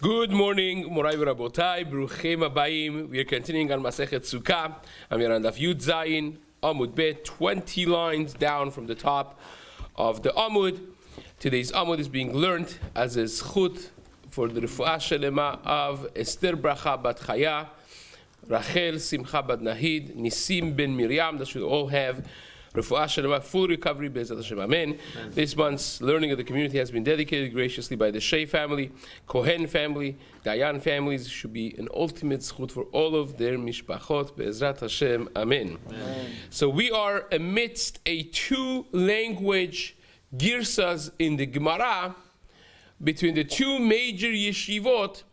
Good morning, Morai Rabotai, Bruchem Abayim. We are continuing on Masechet Succah, and we are on Daf Yud Zayin, Amud Bet, 20 lines down from the top of the Amud. Today's Amud is being learned as a zchut for the Refuah Shelema of Esther Bracha Bat Chaya, Rachel Simcha Bat Nahid, Nisim Ben Miriam. That should all have Refuah Shelema, full recovery, Be'ezrat Hashem, Amen. This month's learning of the community has been dedicated graciously by the Shea family, Kohen family, Dayan families. Should be an ultimate zchut for all of their mishpachot, Be'ezrat Hashem, Amen. So we are amidst a two-language girsas in the Gemara between the two major yeshivot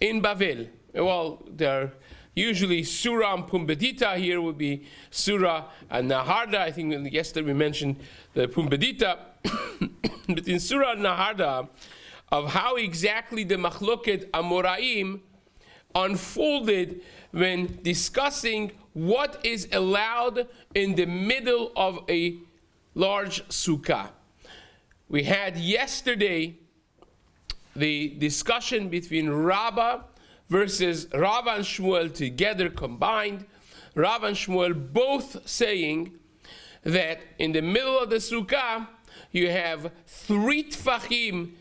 in Bavel. Well, they're usually Surah and Pumbedita. Here would be Surah and Naharda. I think yesterday we mentioned the Pumbedita. But in Surah and Naharda, of how exactly the Machloket Amoraim unfolded when discussing what is allowed in the middle of a large sukkah. We had yesterday the discussion between Rabbah versus Rav and Shmuel together combined. Rav and Shmuel both saying that in the middle of the sukkah you have 3 tfachim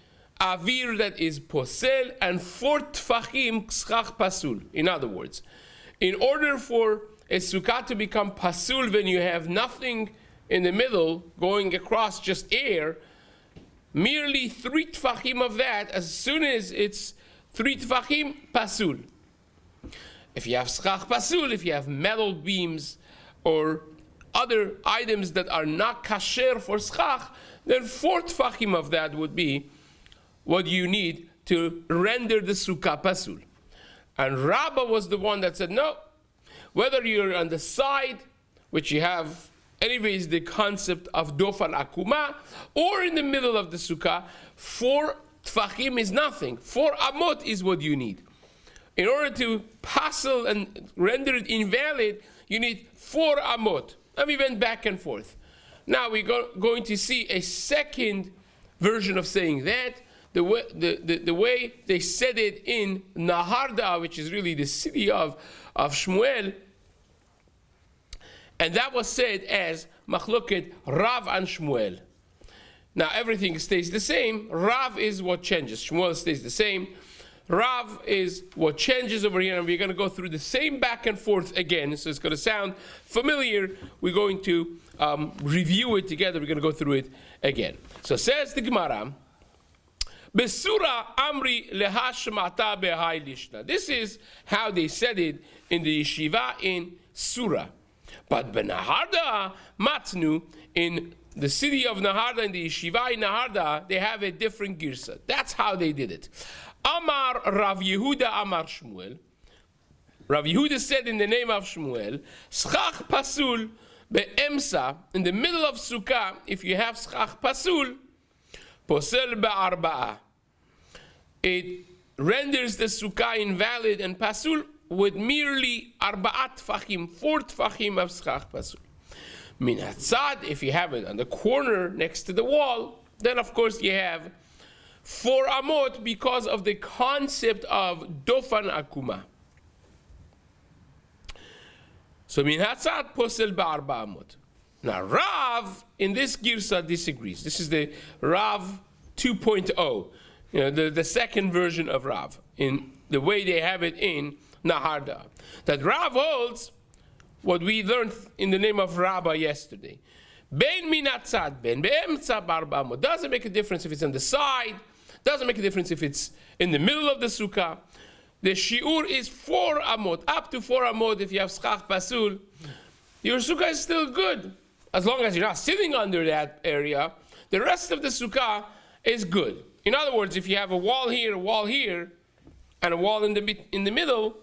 avir that is posel and 4 tfachim ksach pasul. In other words, in order for a sukkah to become pasul when you have nothing in the middle going across, just air, merely 3 tfachim of that, as soon as it's 3 tfachim, pasul. If you have schach pasul, if you have metal beams or other items that are not kasher for schach, then 4 tfachim of that would be what you need to render the sukkah pasul. And Rabbah was the one that said, no, whether you're on the side, which you have anyways the concept of dofan akuma, or in the middle of the sukkah, 4 tfachim is nothing. 4 amot is what you need. In order to passel and render it invalid, you need 4 amot. And we went back and forth. Now we're going to see a second version of saying that, the way they said it in Naharda, which is really the city of Shmuel. And that was said as Machloket Rav and Shmuel. Now everything stays the same. Rav is what changes. Shmuel stays the same. Rav is what changes over here, and we're going to go through the same back and forth again. So it's going to sound familiar. We're going to review it together. We're going to go through it again. So says the Gemara, Besura Amri Lehashmata Behai Lishna. This is how they said it in the yeshiva in Surah. But Benaharda Matnu, in the city of Naharda, in the yeshiva in Naharda, they have a different girsa. That's how they did it. Amar Rav Yehuda Amar Shmuel. Rav Yehuda said in the name of Shmuel, Schach Pasul be'emsa, in the middle of Sukkah, if you have Schach Pasul, Posel be'arba'a, it renders the Sukkah invalid and Pasul with merely arba'at tfachim, 4 tfachim of schach pasul. Min hatzad, if you have it on the corner next to the wall, then of course you have 4 amot because of the concept of dofan akuma. So min hatzad posel ba'arba amot. Now Rav in this girsa disagrees. This is the Rav 2.0, the second version of Rav in the way they have it in Naharda. That Rav holds what we learned in the name of Rabbah yesterday. Ben minatzad ben be'emtza barba amot. Doesn't make a difference if it's on the side. Doesn't make a difference if it's in the middle of the sukkah. The shiur is 4 amot. Up to 4 amot if you have schach pasul. Your sukkah is still good. As long as you're not sitting under that area, the rest of the sukkah is good. In other words, if you have a wall here, and a wall in the middle,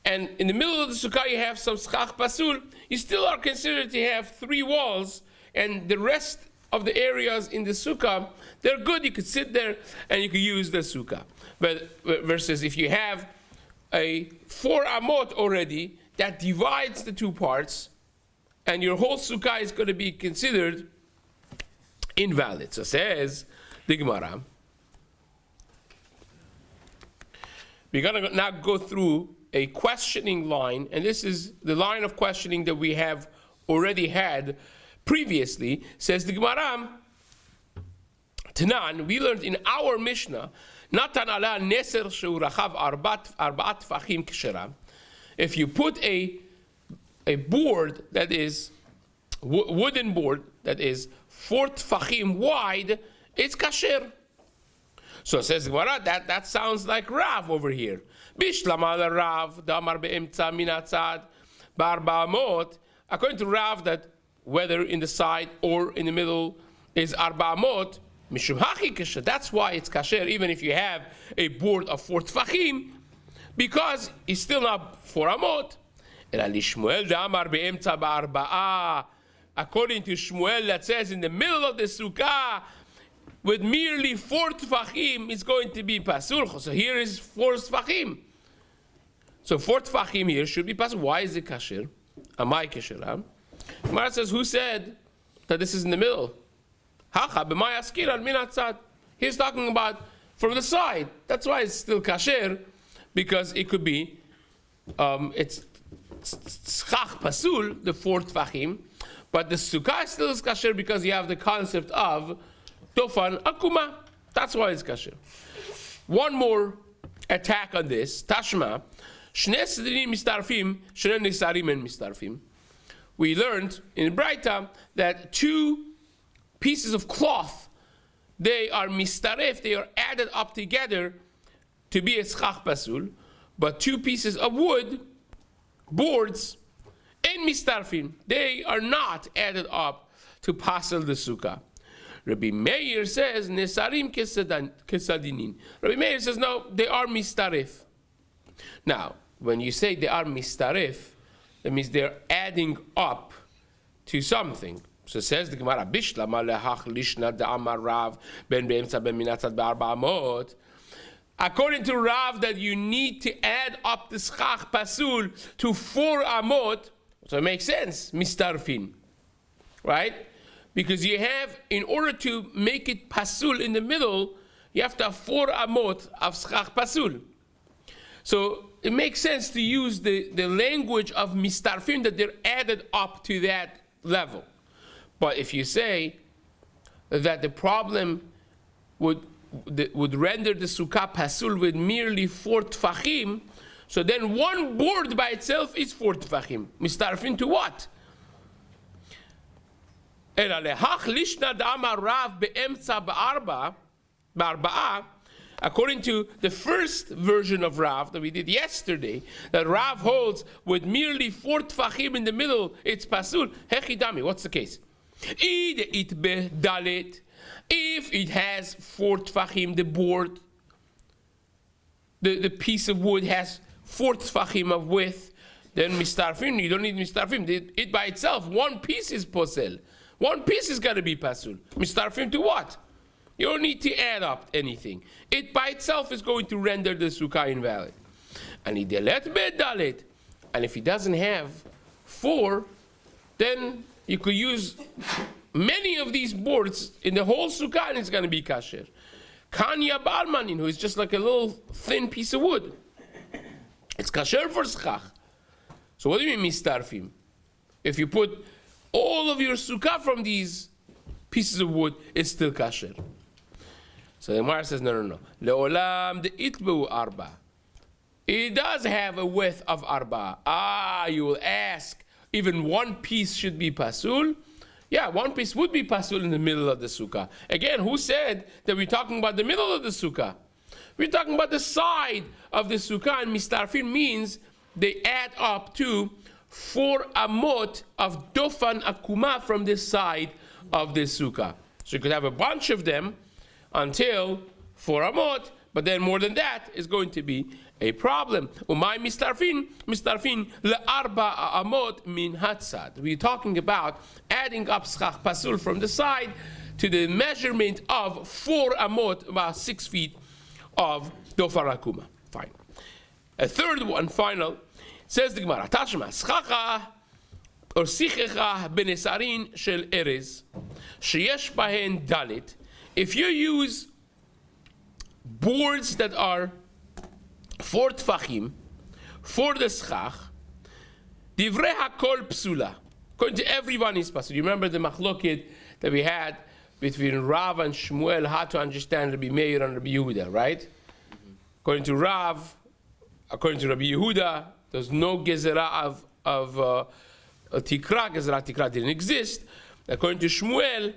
and in the middle of the sukkah you have some schach pasul, you still are considered to have 3 walls, and the rest of the areas in the sukkah, they're good. You could sit there and you could use the sukkah. But versus if you have a 4 amot already, that divides the 2 parts, and your whole sukkah is going to be considered invalid. So says the Gemara, We're going to now go through a questioning line, and this is the line of questioning that we have already had previously. Says the Gemara, Tanan, we learned in our Mishnah, Natan ala neser shu rachav arbat tfachim kshera. If you put a board that is wooden board that is 4 tfachim wide, it's kasher. So says the Gemara, that sounds like Rav over here. Bishlama Rav damar be'emtza min hatzad ba'arba amot. According to Rav, that whether in the side or in the middle is arba amot, mishum hachi kasher. That's why it's kasher, even if you have a board of 4 tfachim, because it's still not 4 amot. According to Shmuel, that says in the middle of the sukkah, with merely 4 tfachim, it's going to be pasul. So here is 4 tfachim. So 4 tfachim here should be pasul. Why is it kasher? Amai kasher? Gemara says, who said that this is in the middle? Hacha b'may askiran min hatzad. He's talking about from the side. That's why it's still kasher, because it could be, it's schach pasul, the 4 tfachim, but the sukkah still is kasher because you have the concept of Tofan akuma. That's why it's kasher. One more attack on this. Tashma. Shne sedrim mistarfim, shne nisarim en mistarfim. We learned in Braita that 2 pieces of cloth, they are mistaref, they are added up together to be a schach pasul, but 2 pieces of wood, boards, and mistarfim, they are not added up to pasul the sukkah. Rabbi Meir says, Nesarim kesadinin. Rabbi Meir says, no, they are mistarif. Now, when you say they are mistarif, that means they're adding up to something. So says the Gemara, Bishlama lehach lishna da'amar Rav ben be'emtza ben minatzad be'arba amot. According to Rav, that you need to add up the schach pasul to 4 amot, so it makes sense, mistarfin, right? Because you have, in order to make it pasul in the middle, you have to have 4 amot of schach pasul. So it makes sense to use the language of mistarfim, that they're added up to that level. But if you say that the problem would render the sukkah pasul with merely 4 tfachim, so then one board by itself is 4 tfachim. Mistarfim to what? According to the first version of Rav that we did yesterday, that Rav holds with merely 4 tfachim in the middle, it's pasul. Hechidami, what's the case? If it has 4 tfachim, the board, the piece of wood has 4 tfachim of width, then mistarfim, you don't need mistarfim. It by itself, one piece is posel. One piece is got to be pasul. Mistarfim to what? You don't need to add up anything. It by itself is going to render the sukkah invalid. And if he doesn't have 4, then you could use many of these boards in the whole sukkah and it's going to be kasher. Kanya balmanin, who is just like a little thin piece of wood. It's kasher for schach. So what do you mean mistarfim? If you put all of your sukkah from these pieces of wood, it's still kasher. So the Gemara says, no. Le'olam de'itbu arba. It does have a width of arba. You will ask, even one piece should be pasul? Yeah, one piece would be pasul in the middle of the sukkah. Again, who said that we're talking about the middle of the sukkah? We're talking about the side of the sukkah, and mistarfin means they add up to 4 amot of dofan akuma from this side of the sukkah. So you could have a bunch of them until 4 amot, but then more than that is going to be a problem. Umay mistarfin le'arba amot min hatzad. We're talking about adding up schach pasul from the side to the measurement of 4 amot, about 6 feet of dofan akuma. Fine. A third one, final, says the Gemara, Tashma, Schacha or Sichecha benesarin shel erez, sheyesh bahen dalit. If you use boards that are 4 tfachim, for the schach, divrei hakol psula. According to everyone is pasul. You remember the machloket that we had between Rav and Shmuel, how to understand Rabbi Meir and Rabbi Yehuda, right? Mm-hmm. According to Rav, according to Rabbi Yehuda, there's no gezerah of tikra. Gezerah tikra didn't exist. According to Shmuel,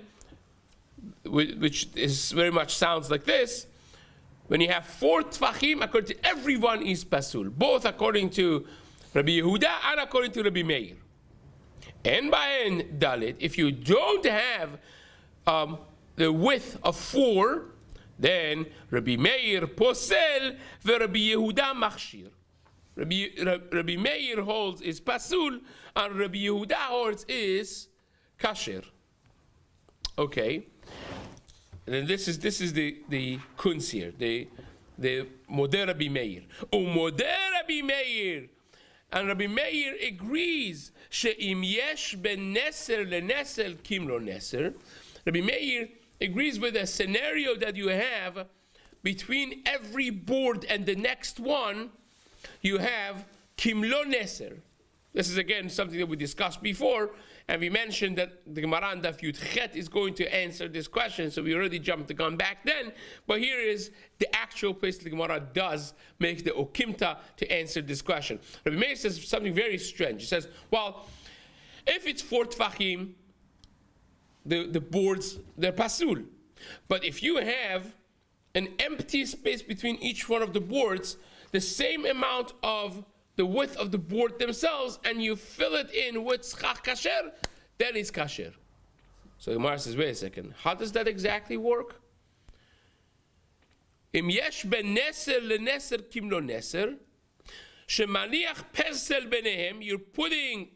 which is very much sounds like this, when you have 4 tfachim, according to everyone is pasul, both according to Rabbi Yehuda and according to Rabbi Meir. And by dalit, if you don't have the width of 4, then Rabbi Meir posel Rabbi Yehuda machshir. Rabbi Meir holds is pasul, and Rabbi Yehuda holds is kasher. Okay. And then this is the kunz here, the Modeh Rabbi Meir. Modeh Rabbi Meir, and Rabbi Meir agrees she'im yesh ben neser leneser kimlo neser. Rabbi Meir agrees with a scenario that you have between every board and the next one. You have kimlo neser. This is again something that we discussed before. And we mentioned that the Gemara and Daf Yud Chet is going to answer this question, so we already jumped the gun back then. But here is the actual place the Gemara does make the Okimta to answer this question. Rabbi Meir says something very strange. He says, well, if it's 4 Tfachim, the boards, they're pasul. But if you have an empty space between each one of the boards, the same amount of the width of the board themselves, and you fill it in with schach kasher, that is kasher. So the Gemara says, wait a second, how does that exactly work? Im yesh ben neser leneser kimlo neser, shemaniach pesel benehem, you're putting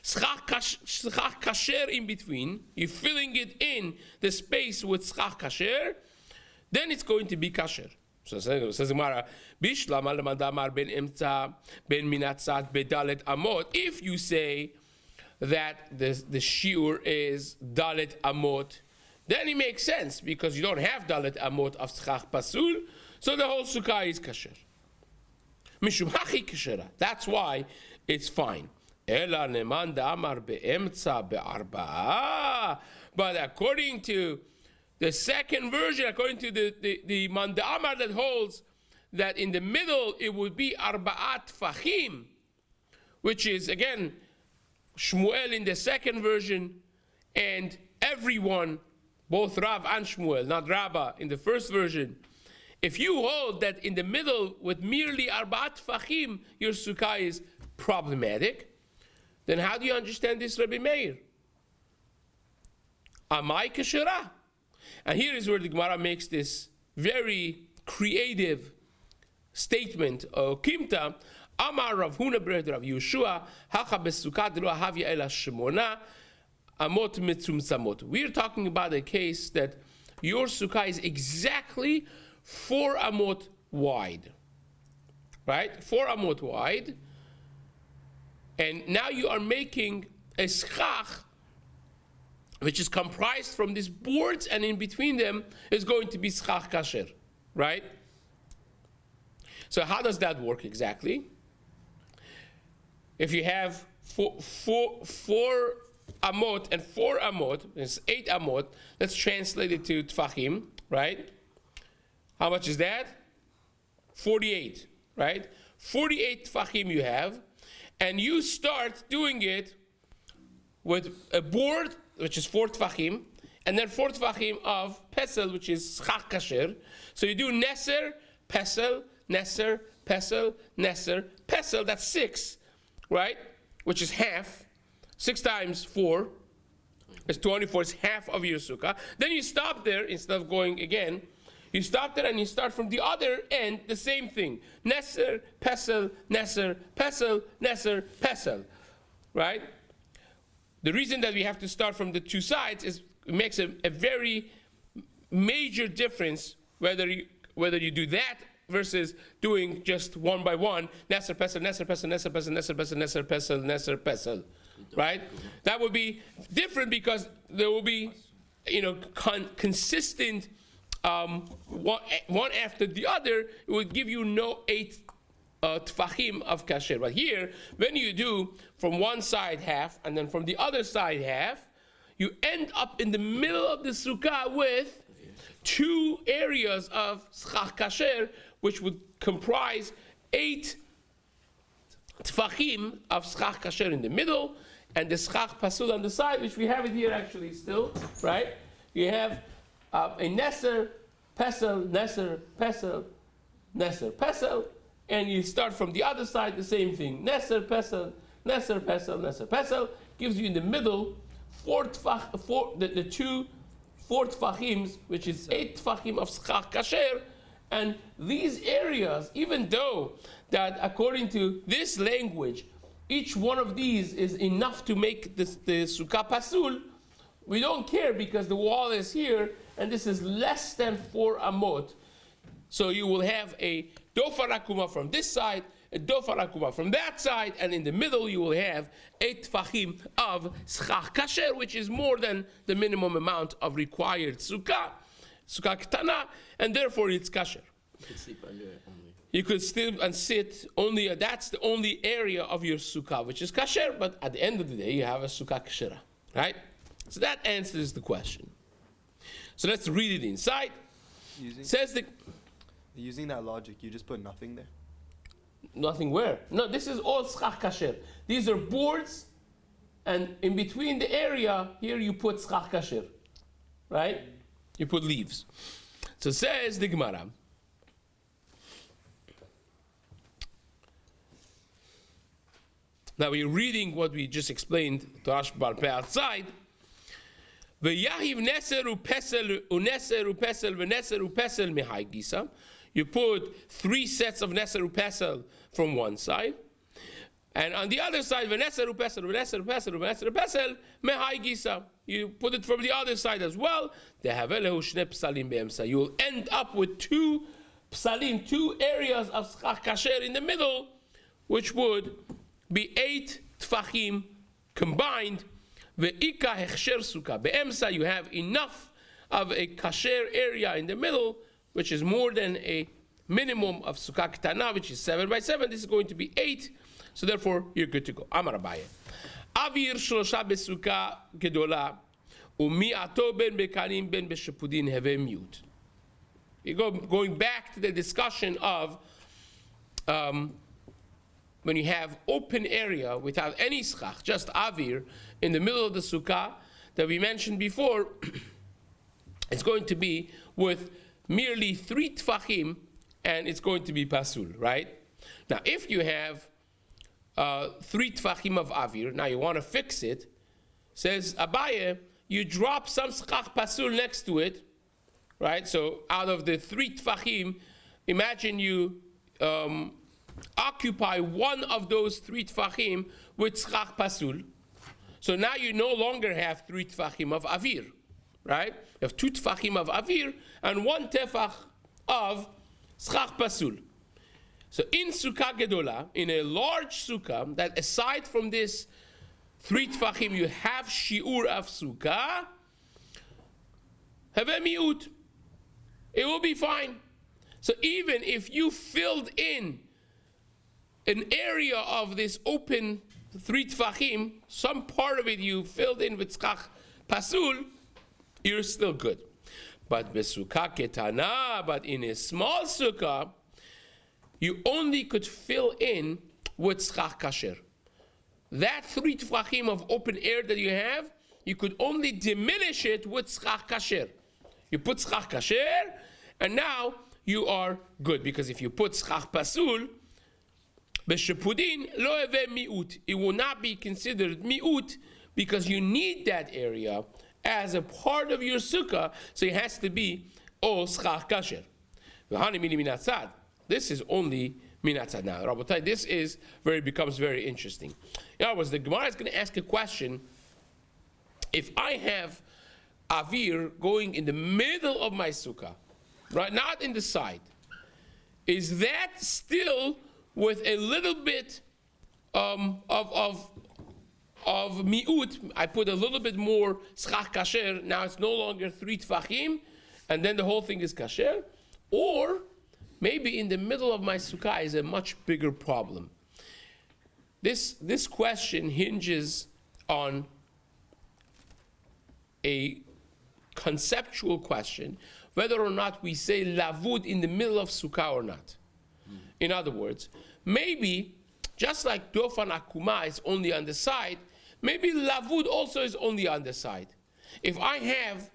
schach kasher in between, you're filling it in the space with schach kasher, then it's going to be kasher. So says the Gemara, Bishlam al-Madamar ben Imtza ben Minatzat bedalet amot. If you say that the shiur is dalet amot, then it makes sense because you don't have dalet amot of schach pasul, so the whole sukkah is kasher. Mishum hachi kashera. That's why it's fine. Ela neman damar be'emtza be'arba'a. But according to the second version, according to the Mandamar that holds that in the middle it would be arba'at fachim, which is again Shmuel in the second version, and everyone, both Rav and Shmuel, not Rabbah, in the first version. If you hold that in the middle with merely arba'at fachim, your sukkah is problematic, then how do you understand this, Rabbi Meir? Amai kashera. And here is where the Gemara makes this very creative statement. Kimta, Amar Rav Huna b'red Rav Yeshua, Hacha besukkah lo havya ela shemona amot mitzumtzamot. We're talking about a case that your sukkah is exactly 4 amot wide, right? 4 amot wide, and now you are making a schach which is comprised from these boards, and in between them is going to be schach kasher, right? So how does that work exactly? If you have four amot and 4 amot, it's 8 amot, let's translate it to tfachim, right? How much is that? 48, right? 48 tfachim you have, and you start doing it with a board which is 4 tfachim, and then 4 tfachim of pesel, which is schach kasher. So you do neser, pesel, neser, pesel, neser, pesel, that's 6, right? Which is half. 6 times 4 is 24, it's half of your sukkah. Then you stop there, instead of going again, you stop there and you start from the other end, the same thing. Neser, pesel, neser, pesel, neser, pesel, right? The reason that we have to start from the 2 sides is it makes a very major difference whether you do that versus doing just one by one, neser pesel, neser pesel, neser pesel, neser pesel, neser pesel, neser pesel, right? That would be different because there will be, consistent one after the other, it would give you no 8 tfachim of kasher. But here, when you do from one side half and then from the other side half, you end up in the middle of the sukkah with 2 areas of schach kasher, which would comprise 8 tfachim of schach kasher in the middle, and the schach pasul on the side, which we have it here actually still, right? You have a neser, pesel, neser, pesel, neser, pesel, and you start from the other side, the same thing. Neser, pesel, neser, pesel, neser, pesel, gives you in the middle the 2 4 tfachims, which is 8 tfachim of schach kasher. And these areas, even though that according to this language, each one of these is enough to make the sukkah pasul, we don't care because the wall is here and this is less than 4 amot. So you will have a dofar akuma from this side, a dofar akuma from that side, and in the middle you will have 8 tfachim of schach kasher, which is more than the minimum amount of required sukkah ketana, and therefore it's kasher. You could sleep under it only. You could sleep and sit only, that's the only area of your sukkah which is kasher, but at the end of the day you have a sukkah kashera, right? So that answers the question. So let's read it inside. Using that logic, you just put nothing there? Nothing where? No, this is all schach kasher. These are boards, and in between the area, here you put schach kasher, right? You put leaves. So says the Gemara. Now we're reading what we just explained to Rashi Bar Peh outside. V'yahiv neser u'pesel u'neser u'pesel v'neser u'pesel mihai gisa. You put 3 sets of neser u'pesel from one side, and on the other side, v'neser u'pesel v'neser u'pesel v'neser u'pesel mihai gisa. You put it from the other side as well. You will end up with 2 psalim, 2 areas of schach kasher in the middle, which would be 8 tfachim combined. Ve'ika hechsher sukkah be'emsa, you have enough of a kasher area in the middle, which is more than a minimum of sukkah ketana, which is 7 by 7. This is going to be 8, so therefore you're good to go. Amar Abaye. Avir shlosha besukkah gedola umi'ato ben bekanim ben beshepudin heve miut. You going back to the discussion of when you have open area without any schach, just avir, in the middle of the sukkah that we mentioned before, it's going to be with merely 3 tfachim, and it's going to be pasul, right? Now, if you have 3 tfachim of avir, now you want to fix it, says Abaye, you drop some schach pasul next to it, right? So out of the 3 tfachim, imagine you occupy one of those 3 tfachim with schach pasul. So now you no longer have 3 tfachim of avir, right? You have 2 tfachim of avir and 1 tefach of schach pasul. So in sukkah gedola, in a large sukkah, that aside from this 3 tfachim, you have shiur of sukkah, have a miut. It will be fine. So even if you filled in an area of this open 3 tfachim, some part of it you filled in with schach pasul, you're still good. But besukkah ketana, but in a small sukkah, you only could fill in with schach kasher. That 3 tfachim of open air that you have, you could only diminish it with schach kasher. You put schach kasher, and now you are good. Because if you put schach pasul, b'shepudin lo heve miut, it will not be considered miut because you need that area as a part of your sukkah, so it has to be all schach kasher. This is only minatzad. Now, Rabotai, this is where it becomes very interesting. In other words, the Gemara is going to ask a question. If I have avir going in the middle of my sukkah, right, not in the side, is that still with a little bit of miut? I put a little bit more schach kasher. Now it's no longer 3 tfachim, and then the whole thing is kasher, or maybe in the middle of my sukkah is a much bigger problem. This question hinges on a conceptual question, whether or not we say lavud in the middle of sukkah or not. In other words, maybe just like dofan akuma is only on the side, maybe lavud also is only on the side. If I have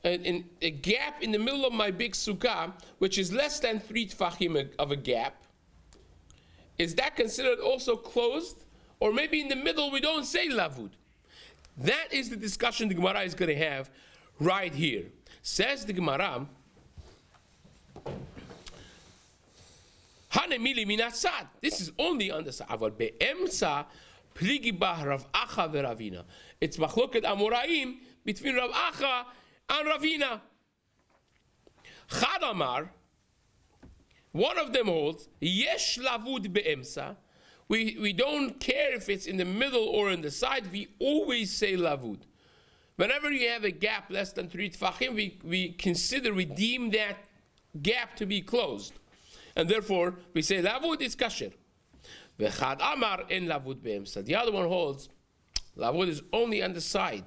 a gap in the middle of my big sukkah, which is less than 3 tfachim of a gap, is that considered also closed? Or maybe in the middle we don't say lavud? That is the discussion the Gemara is going to have right here. Says the Gemara, Hanemili minatzad. This is only on the side. Aval be'emsa pligi bah Rav Acha veRavina. It's machloket Amoraim between Rav Acha and Ravina. Chad Amar, one of them holds, yesh lavud be'emsa. We don't care if it's in the middle or on the side, we always say lavud. Whenever you have a gap less than 3 tfachim, we deem that gap to be closed. And therefore, we say lavud is kasher. V'chad amar en lavud be'emsa. The other one holds, lavud is only on the side.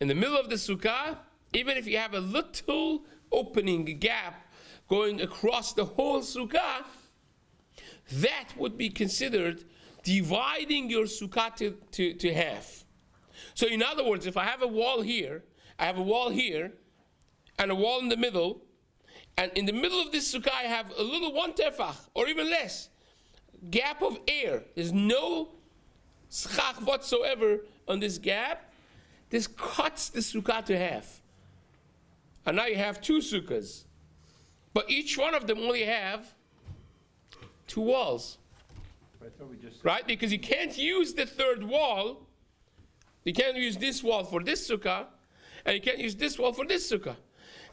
In the middle of the sukkah, even if you have a little opening gap going across the whole sukkah, that would be considered dividing your sukkah to half. So in other words, if I have a wall here, I have a wall here, and a wall in the middle, and in the middle of this sukkah I have a little 1 tefach, or even less, gap of air. There's no schach whatsoever on this gap. This cuts the sukkah to half. And now you have 2 sukkahs. But each one of them only have 2 walls. Right? Because you can't use the third wall. You can't use this wall for this sukkah, and you can't use this wall for this sukkah.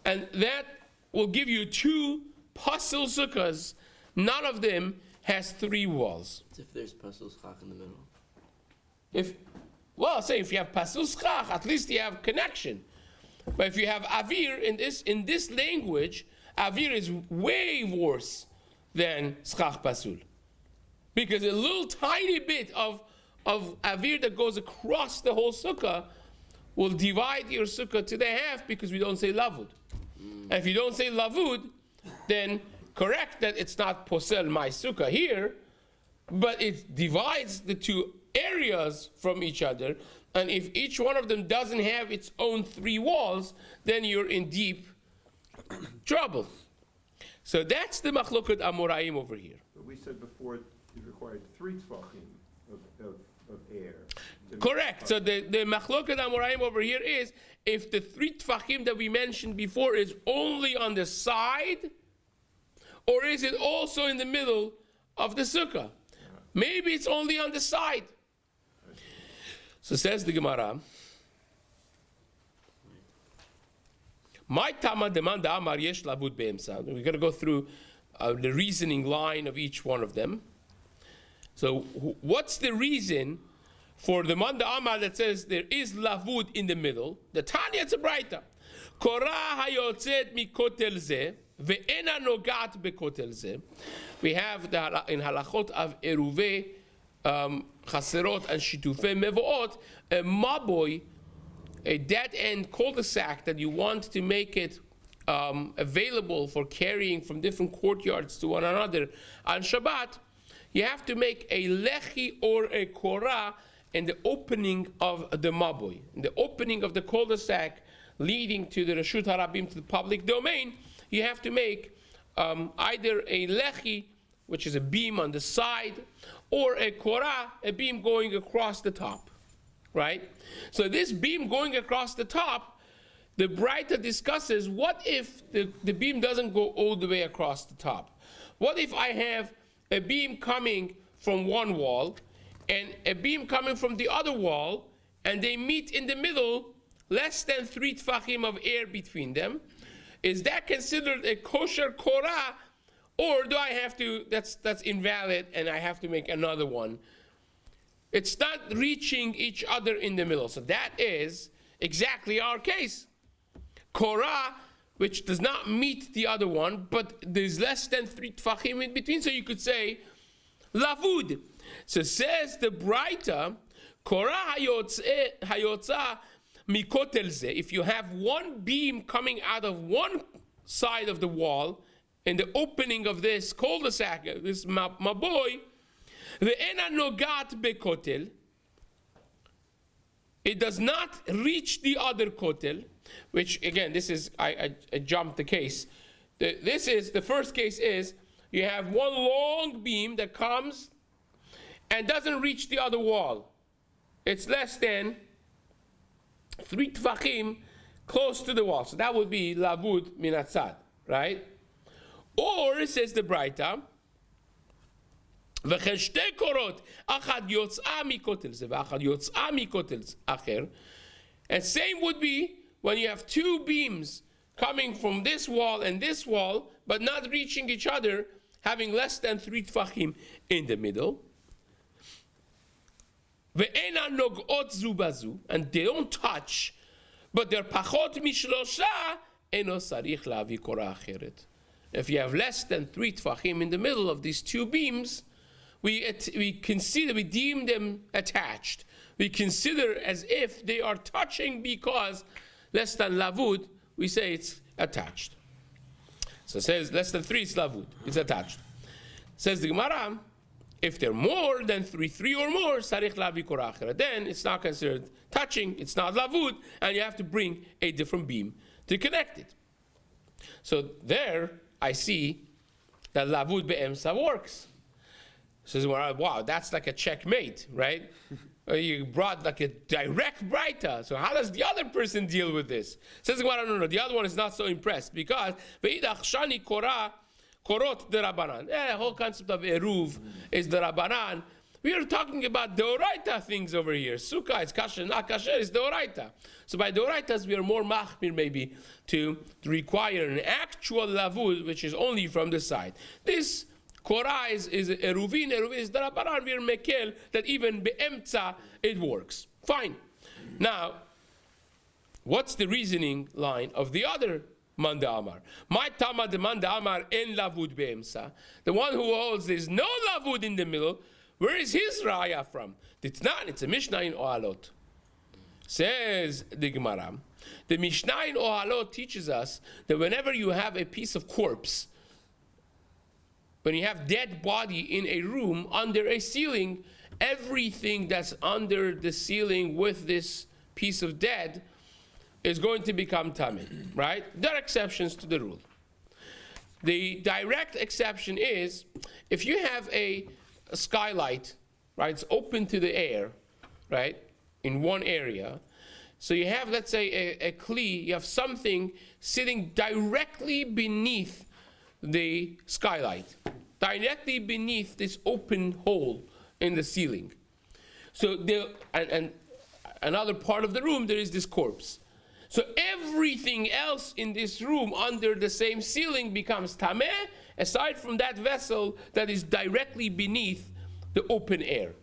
And that will give you 2 pasul sukkahs. None of them has 3 walls. It's if there's pasul schach in the middle. If you have pasul schach, at least you have connection. But if you have avir in this language, avir is way worse than schach pasul, because a little tiny bit of avir that goes across the whole sukkah will divide your sukkah to the half, because we don't say lavud. And if you don't say lavud, then correct that it's not posel my sukkah here, but it divides the 2 areas from each other. And if each one of them doesn't have its own 3 walls, then you're in deep trouble. So that's the machloket Amoraim over here. But we said before it required 3 tfachim of air. Correct. So the machloket Amoraim over here is, if the 3 tfachim that we mentioned before is only on the side, or is it also in the middle of the sukkah? Maybe it's only on the side. So says the Gemara, my tama demanda amar yesh lavud be'emsa. We're going to go through the reasoning line of each one of them. So what's the reason for the manda amar that says there is lavud in the middle? The Tanya, it's a braita. Korah hayotzet mikotel ze ve'ena nogat bekotel ze. We have in halachot of eruvei, chaserot, and shitufei mevoot, a maboy, a dead-end cul-de-sac that you want to make it available for carrying from different courtyards to one another on Shabbat. You have to make a lechi or a korah in the opening of the maboy, in the opening of the cul-de-sac leading to the Reshut Harabim, to the public domain. You have to make either a lechi, which is a beam on the side, or a korah, a beam going across the top, right? So this beam going across the top, the Braita discusses, what if the beam doesn't go all the way across the top? What if I have a beam coming from one wall and a beam coming from the other wall, and they meet in the middle, less than 3 tfachim of air between them? Is that considered a kosher korah? Or do I have to, that's invalid, and I have to make another one? It's not reaching each other in the middle. So that is exactly our case. Korah which does not meet the other one, but there's less than 3 tfachim in between, so you could say lavud. So says the Braita, Korah hayotza mikotel ze. If you have one beam coming out of one side of the wall, in the opening of this cul-de-sac, this maboy, ve'ena nogat bekotel, it does not reach the other kotel, which again, this is, I jumped the case. The first case is, you have one long beam that comes and doesn't reach the other wall. It's less than 3 tfachim close to the wall. So that would be lavud minatzad, right? Or, says the Braita, וכן שתי קורות, אחת יוצאה מכותל זה ואחת יוצאה מכותל אחר. And same would be when you have 2 beams coming from this wall and this wall, but not reaching each other, having less than 3 tfachim in the middle. ואינה נוגעות זו בזו, and they don't touch, but they're פחות משלושה, אינו צריך להביא קורה אחרת. If you have less than 3 tfachim in the middle of these 2 beams, we consider, we deem them attached. We consider as if they are touching because less than lavud, we say it's attached. So it says less than 3 is lavud, it's attached. Says the Gemara, if they're more than 3 or more, sarich lavi kora achera, then it's not considered touching, it's not lavud, and you have to bring a different beam to connect it. So there, I see that lavud be'emsa works. Says, wow, that's like a checkmate, right? You brought like a direct braita. So how does the other person deal with this? Says, no, the other one is not so impressed because ve'idach shani korot de Rabbanan. The whole concept of eruv is the Rabbanan. We are talking about deoraita things over here. Sukkah is kasher, not kasher is deoraita. So by deoraitas, we are more machmir maybe to require an actual lavud, which is only from the side. This Korah is eruvin is the Rabbanan, we are mekel, that even be'emtza it works. Fine. Now, what's the reasoning line of the other Manda Amar? My Tama de Manda Amar en lavud be'emtza. The one who holds there's no lavud in the middle. Where is his raya from? It's not. It's a Mishnah in Ohalot. Says the Gemara, the Mishnah in Ohalot teaches us that whenever you have a piece of corpse, when you have dead body in a room under a ceiling, everything that's under the ceiling with this piece of dead is going to become tameh, right? There are exceptions to the rule. The direct exception is if you have a skylight, right? It's open to the air, right? In one area. So you have, let's say, a kli, you have something sitting directly beneath the skylight, directly beneath this open hole in the ceiling. So and another part of the room, there is this corpse. So everything else in this room under the same ceiling becomes tameh, aside from that vessel that is directly beneath the open air,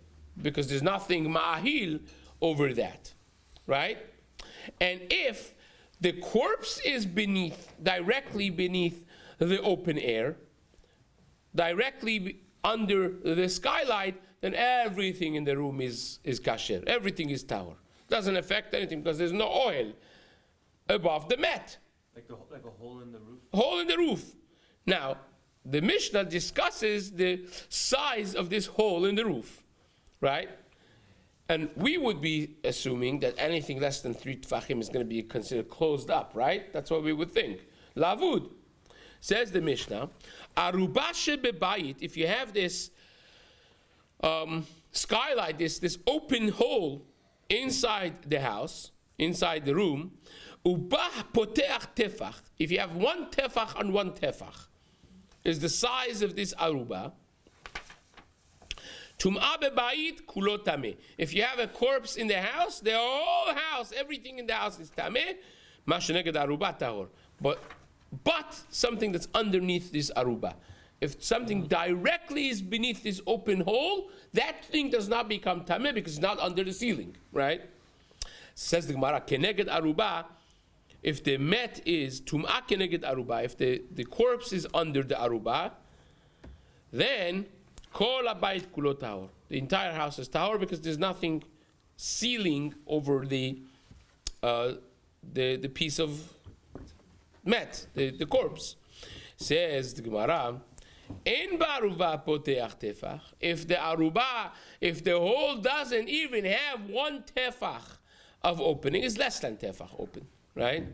because there's nothing ma'ahil over that, right? And if the corpse is directly beneath the open air, directly under the skylight, then everything in the room is kasher. Everything is tower. Doesn't affect anything because there's no oil above the mat. Like a hole in the roof? Hole in the roof. Now, the Mishnah discusses the size of this hole in the roof, right? And we would be assuming that anything less than 3 tfachim is going to be considered closed up, right? That's what we would think. Lavud. Says the Mishnah, Arubashe bebayit, if you have this skylight, this open hole inside the house, inside the room, ubah poteach tefach, if you have 1 tefach on 1 tefach, is the size of this aruba, tum'ah bebayit kulo tameh. If you have a corpse in the house, the whole house, everything in the house is tameh, ma sheneged aruba tahor. But something that's underneath this aruba. If something directly is beneath this open hole, that thing does not become tameh because it's not under the ceiling, right? Says the Gemara, keneged aruba, if the met is tum'ah keneged aruba, if the corpse is under the aruba, then kol habayit kulo tahor. The entire house is tahor because there's nothing sealing over the piece of met, the corpse. Says the Gemara, in ba'aruba poteach tefach. If the hole doesn't even have one tefach of opening, it's less than tefach open, right?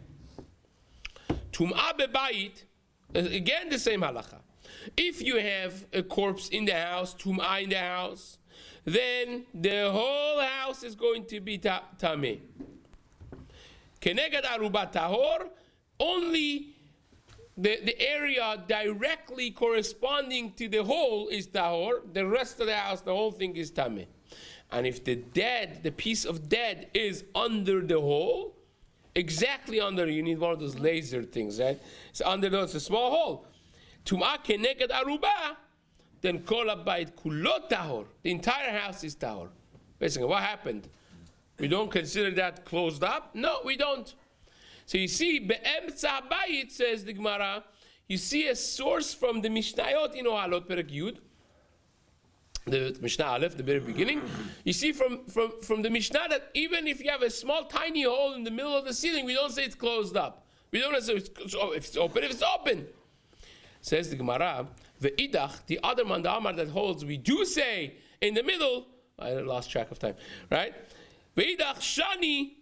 Tum'ah bebayit, again the same halacha. If you have a corpse in the house, tum'ah in the house, then the whole house is going to be tameh. Keneged aruba tahor, only the area directly corresponding to the hole is tahor. The rest of the house, the whole thing is tameh. And if the piece of dead is under the hole, exactly under, you need one of those laser things, right? It's under those, a small hole. Tum'ah keneged aruba, then kol habayit kulo tahor. The entire house is tahor. Basically, what happened? We don't consider that closed up? No, we don't. So you see, be'emtza habayit, says the Gemara, you see a source from the Mishnayot in Ohalot Perek Yud, the Mishnah Aleph, the very beginning. You see from the Mishnah that even if you have a small, tiny hole in the middle of the ceiling, we don't say it's closed up. We don't say if it's open, if it's open. Says the Gemara, ve'idach, the other man, the Amar that holds, we do say in the middle, I lost track of time, right? Ve'idach shani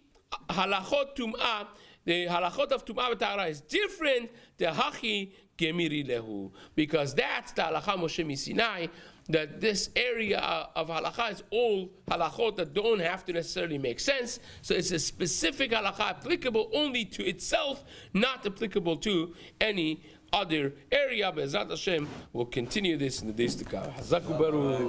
halachot tum'ah, the halachot of tum'ah v'tahara is different, the hachi gemiri lehu, because that's the halacha Moshe Misinai, that this area of halacha is all halachot that don't have to necessarily make sense. So it's a specific halacha applicable only to itself, not applicable to any other area. Be'ezrat Hashem, we'll continue this in the days to come. Hazaku baruch.